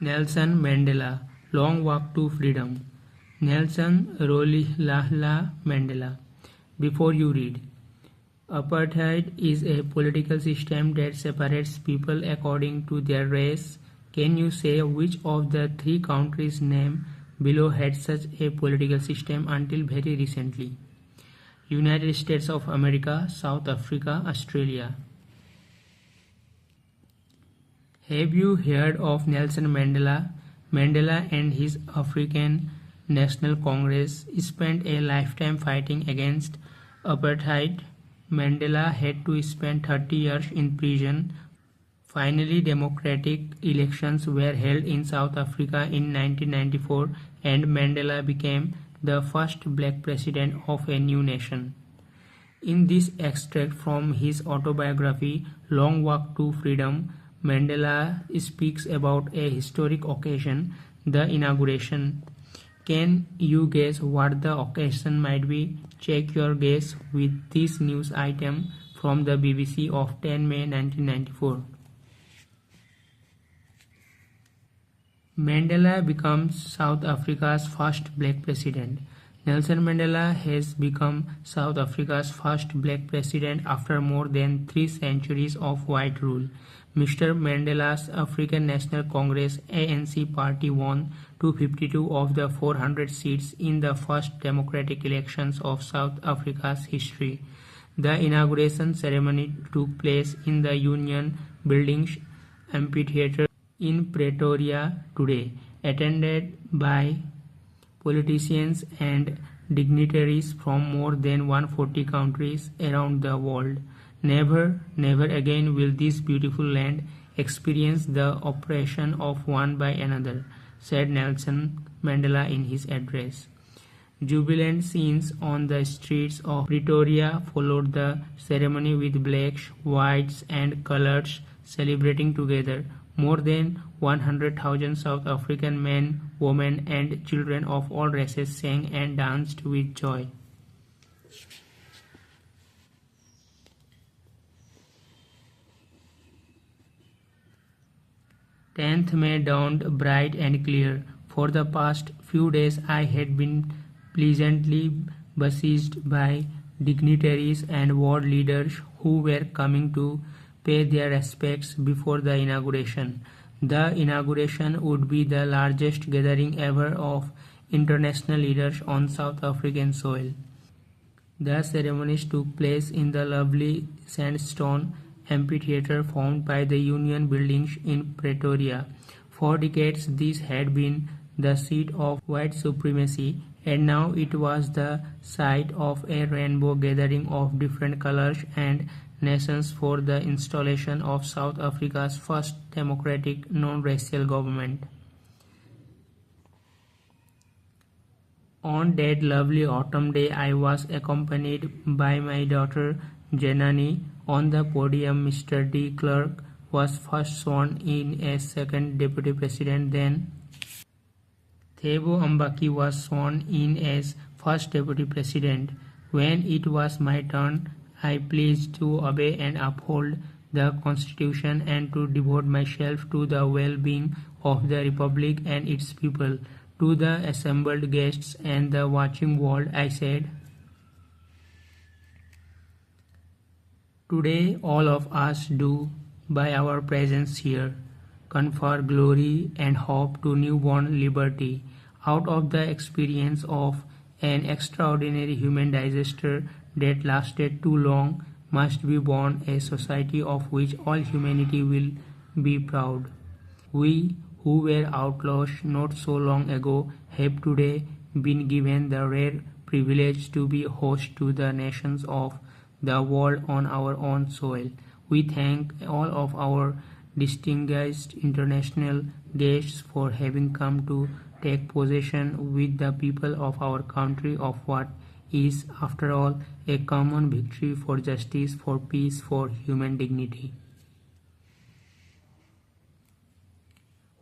Nelson Mandela, Long Walk to Freedom. Nelson Rolihlahla Mandela. Before you read, apartheid is a political system that separates people according to their race. Can you say which of the three countries named below had such a political system until very recently? United States of America, South Africa, Australia. Have you heard of Nelson Mandela? Mandela and his African National Congress spent a lifetime fighting against apartheid. Mandela had to spend 30 years in prison. Finally, democratic elections were held in South Africa in 1994 and Mandela became the first black president of a new nation. In this extract from his autobiography, Long Walk to Freedom, Mandela speaks about a historic occasion, the inauguration. Can you guess what the occasion might be? Check your guess with this news item from the BBC of 10 May 1994. Mandela becomes South Africa's first black president. Nelson Mandela has become South Africa's first black president after more than 3 centuries of white rule. Mr. Mandela's African National Congress ANC party won 252 of the 400 seats in the first democratic elections of South Africa's history. The inauguration ceremony took place in the Union Buildings Amphitheatre in Pretoria today, attended by politicians and dignitaries from more than 140 countries around the world. Never, never again will this beautiful land experience the oppression of one by another, said Nelson Mandela in his address. Jubilant scenes on the streets of Pretoria followed the ceremony with blacks, whites and colours celebrating together. More than 100,000 South African men, women and children of all races sang and danced with joy. 10th May dawned bright and clear. For the past few days I had been pleasantly besieged by dignitaries and world leaders who were coming to pay their respects before the inauguration. The inauguration would be the largest gathering ever of international leaders on South African soil. The ceremonies took place in the lovely sandstone amphitheatre formed by the Union Buildings in Pretoria. For decades this had been the seat of white supremacy, and now it was the site of a rainbow gathering of different colors and nations for the installation of South Africa's first democratic non-racial government. On that lovely autumn day I was accompanied by my daughter Janani. On the podium Mr. de Klerk was first sworn in as second deputy president, then Thabo Mbeki was sworn in as first deputy president. When it was my turn, I pledged to obey and uphold the Constitution and to devote myself to the well-being of the Republic and its people. To the assembled guests and the watching world, I said, "Today all of us do, by our presence here, confer glory and hope to newborn liberty. Out of the experience of an extraordinary human disaster that lasted too long must be born a society of which all humanity will be proud. We who were outlaws not so long ago have today been given the rare privilege to be host to the nations of the world on our own soil. We thank all of our distinguished international guests for having come to take possession with the people of our country of what is, after all, a common victory for justice, for peace, for human dignity.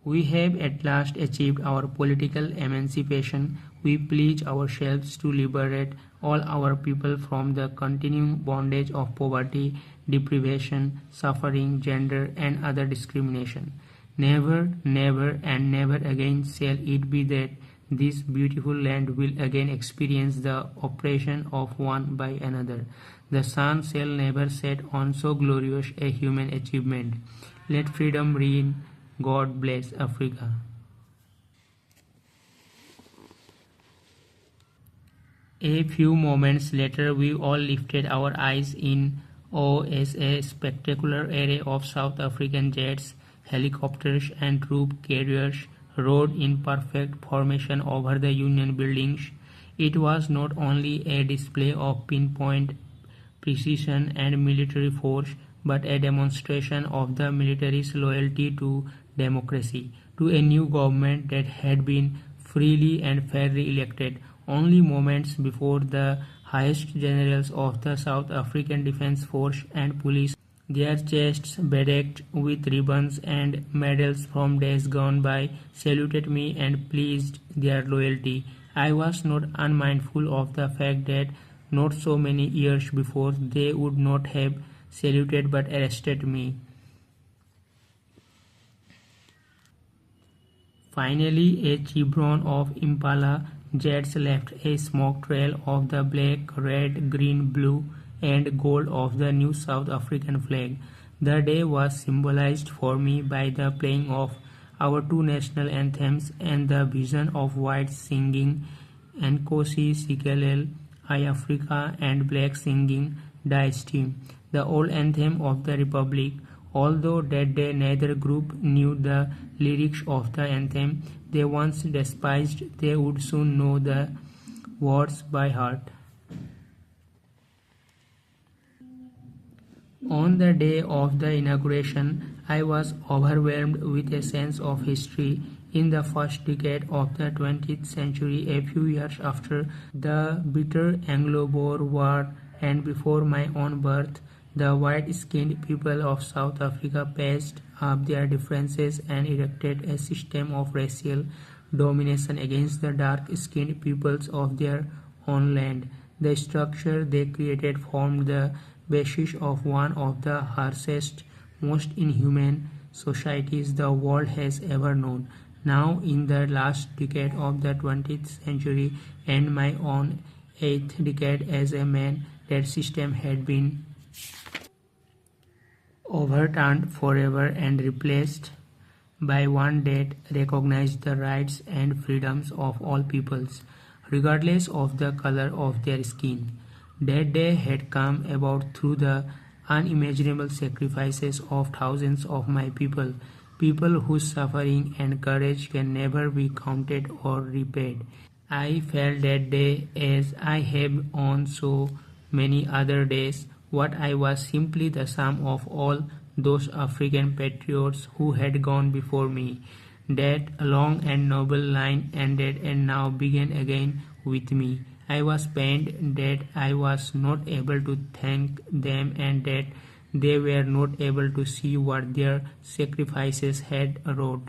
We have at last achieved our political emancipation. We pledge ourselves to liberate all our people from the continuing bondage of poverty, deprivation, suffering, gender, and other discrimination. Never, never, and never again shall it be that this beautiful land will again experience the oppression of one by another. The sun shall never set on so glorious a human achievement. Let freedom reign. God bless Africa. A few moments later, we all lifted our eyes in awe as a spectacular array of South African jets, helicopters, and troop carriers rode in perfect formation over the Union buildings. It was not only a display of pinpoint precision and military force, but a demonstration of the military's loyalty to democracy, to a new government that had been freely and fairly elected. Only moments before, the highest generals of the South African Defence Force and police, their chests bedecked with ribbons and medals from days gone by, saluted me and pledged their loyalty. I was not unmindful of the fact that not so many years before they would not have saluted but arrested me. Finally, a chevron of Impala jets left a smoke trail of the black, red, green, blue, and gold of the new South African flag. The day was symbolized for me by the playing of our two national anthems and the vision of whites singing Nkosi Sikelel, I Africa, and blacks singing Die Stem, the old anthem of the Republic. Although that day neither group knew the lyrics of the anthem they once despised, they would soon know the words by heart. On the day of the inauguration, I was overwhelmed with a sense of history. In the first decade of the 20th century, a few years after the bitter Anglo-Boer War and before my own birth, the white-skinned people of South Africa patched up their differences and erected a system of racial domination against the dark-skinned peoples of their own land. The structure they created formed the basis of one of the harshest, most inhumane societies the world has ever known. Now, in the last decade of the 20th century and my own eighth decade as a man, that system had been overturned forever and replaced by one that recognized the rights and freedoms of all peoples, regardless of the color of their skin. That day had come about through the unimaginable sacrifices of thousands of my people, people whose suffering and courage can never be counted or repaid. I felt that day, as I have on so many other days, what I was simply the sum of all those African patriots who had gone before me. That long and noble line ended and now began again with me. I was pained that I was not able to thank them and that they were not able to see what their sacrifices had wrought.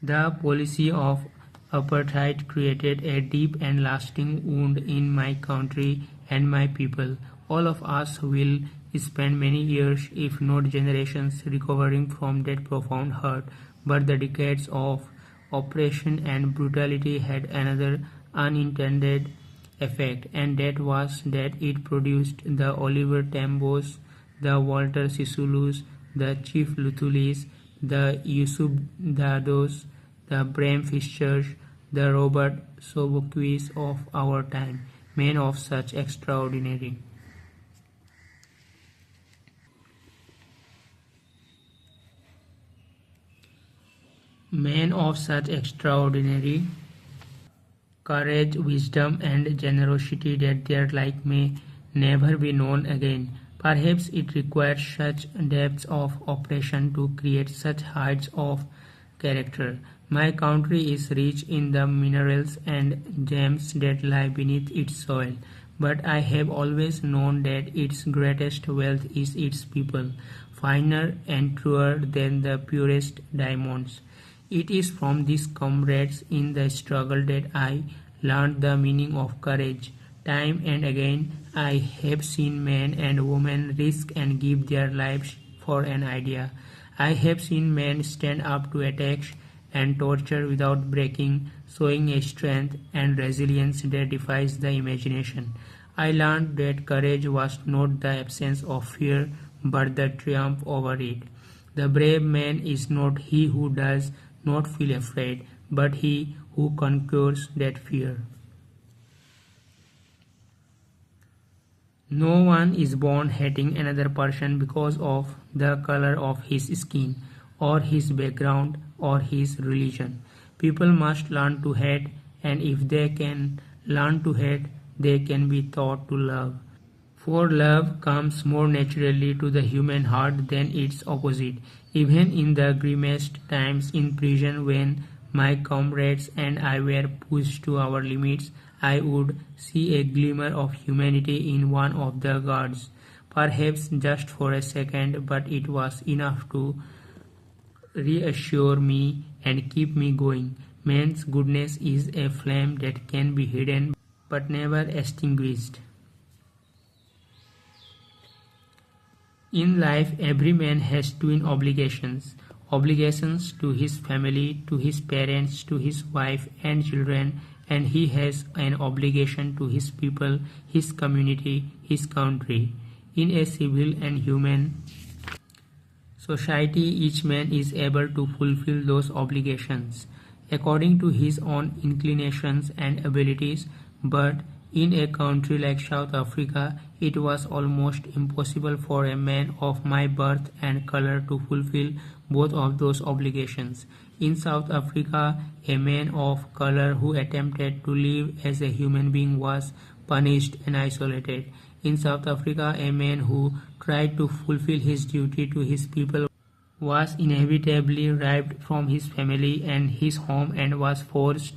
The policy of apartheid created a deep and lasting wound in my country and my people. All of us will spend many years, if not generations, recovering from that profound hurt, but the decades of oppression and brutality had another unintended effect, and that was that it produced the Oliver Tambos, the Walter Sisulus, the Chief Lutulis, the Yusuf Dados, the Bram Fishers, the Robert Soboquis of our time, men of such extraordinary men of such extraordinary courage, wisdom, and generosity that their like may never be known again. Perhaps it requires such depths of oppression to create such heights of character. My country is rich in the minerals and gems that lie beneath its soil, but I have always known that its greatest wealth is its people, finer and truer than the purest diamonds. It is from these comrades in the struggle that I learned the meaning of courage, Time and again, I have seen men and women risk and give their lives for an idea. I have seen men stand up to attacks and torture without breaking, showing a strength and resilience that defies the imagination. I learned that courage was not the absence of fear, but the triumph over it. The brave man is not he who does not feel afraid, but he who conquers that fear. No one is born hating another person because of the color of his skin, or his background, or his religion. People must learn to hate, and if they can learn to hate, they can be taught to love. For love comes more naturally to the human heart than its opposite. Even in the grimmest times in prison, when my comrades and I were pushed to our limits, I would see a glimmer of humanity in one of the guards. Perhaps just for a second, but it was enough to reassure me and keep me going. Man's goodness is a flame that can be hidden but never extinguished. In life, every man has twin obligations. Obligations to his family, to his parents, to his wife and children, and he has an obligation to his people, his community, his country. In a civil and human society, each man is able to fulfill those obligations according to his own inclinations and abilities, but in a country like South Africa, it was almost impossible for a man of my birth and color to fulfill both of those obligations. In South Africa, a man of color who attempted to live as a human being was punished and isolated. In South Africa, a man who tried to fulfill his duty to his people was inevitably ripped from his family and his home and was forced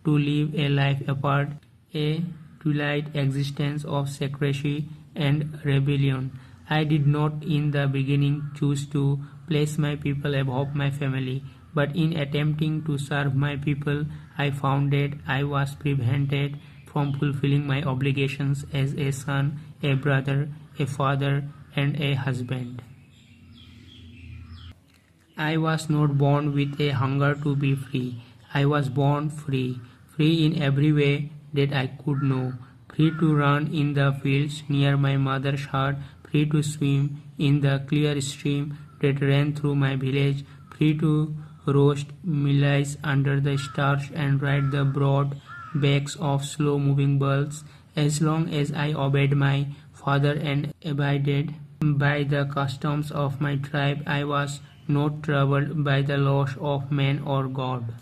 to live a life apart, a twilight existence of secrecy and rebellion. I did not in the beginning choose to place my people above my family, but in attempting to serve my people, I found that I was prevented from fulfilling my obligations as a son, a brother, a father, and a husband. I was not born with a hunger to be free. I was born free, free in every way that I could know, free to run in the fields near my mother's hut, free to swim in the clear stream that ran through my village, free to roast mealies under the stars and ride the broad backs of slow-moving bulls, as long as I obeyed my father and abided by the customs of my tribe. I was not troubled by the laws of man or God.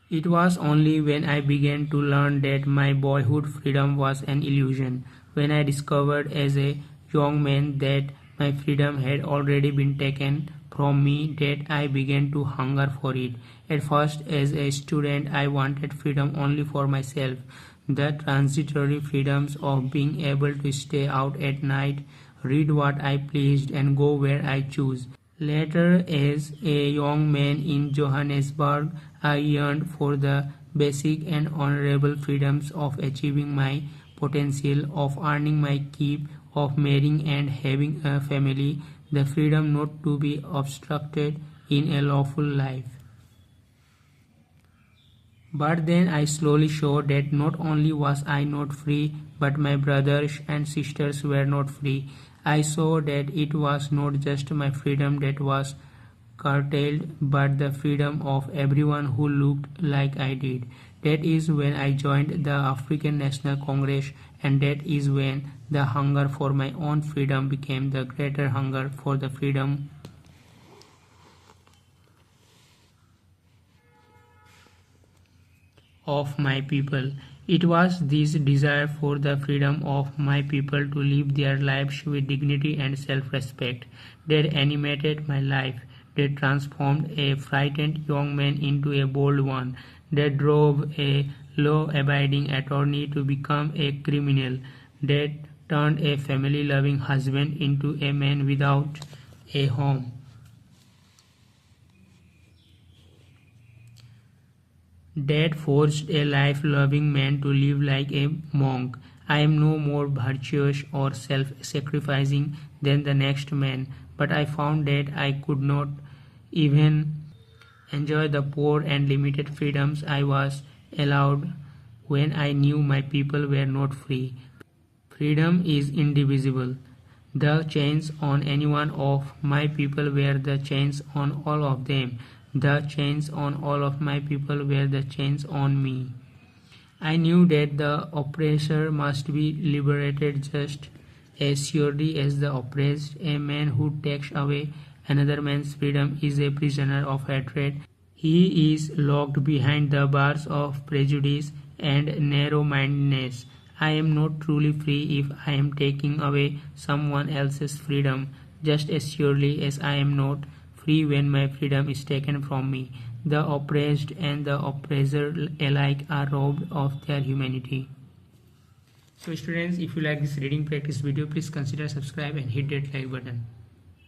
It was only when I began to learn that my boyhood freedom was an illusion, when I discovered as a young man that my freedom had already been taken from me, that I began to hunger for it. At first, as a student, I wanted freedom only for myself, the transitory freedoms of being able to stay out at night, read what I pleased, and go where I chose. Later, as a young man in Johannesburg, I yearned for the basic and honorable freedoms of achieving my potential, of earning my keep, of marrying and having a family, the freedom not to be obstructed in a lawful life. But then I slowly saw that not only was I not free, but my brothers and sisters were not free. I saw that it was not just my freedom that was curtailed, but the freedom of everyone who looked like I did. That is when I joined the African National Congress, and that is when the hunger for my own freedom became the greater hunger for the freedom of my people. It was this desire for the freedom of my people to live their lives with dignity and self-respect that animated my life, that transformed a frightened young man into a bold one, that drove a law-abiding attorney to become a criminal, that turned a family-loving husband into a man without a home. Dad forced a life-loving man to live like a monk. I am no more virtuous or self-sacrificing than the next man, but I found that I could not even enjoy the poor and limited freedoms I was allowed when I knew my people were not free. Freedom is indivisible. The chains on any one of my people were the chains on all of them. The chains on all of my people were the chains on me. I knew that the oppressor must be liberated just as surely as the oppressed. A man who takes away another man's freedom is a prisoner of hatred. He is locked behind the bars of prejudice and narrow-mindedness. I am not truly free if I am taking away someone else's freedom, just as surely as I am not free when my freedom is taken from me. The oppressed and the oppressor alike are robbed of their humanity. So students, if you like this reading practice video, please consider subscribe and hit that like button.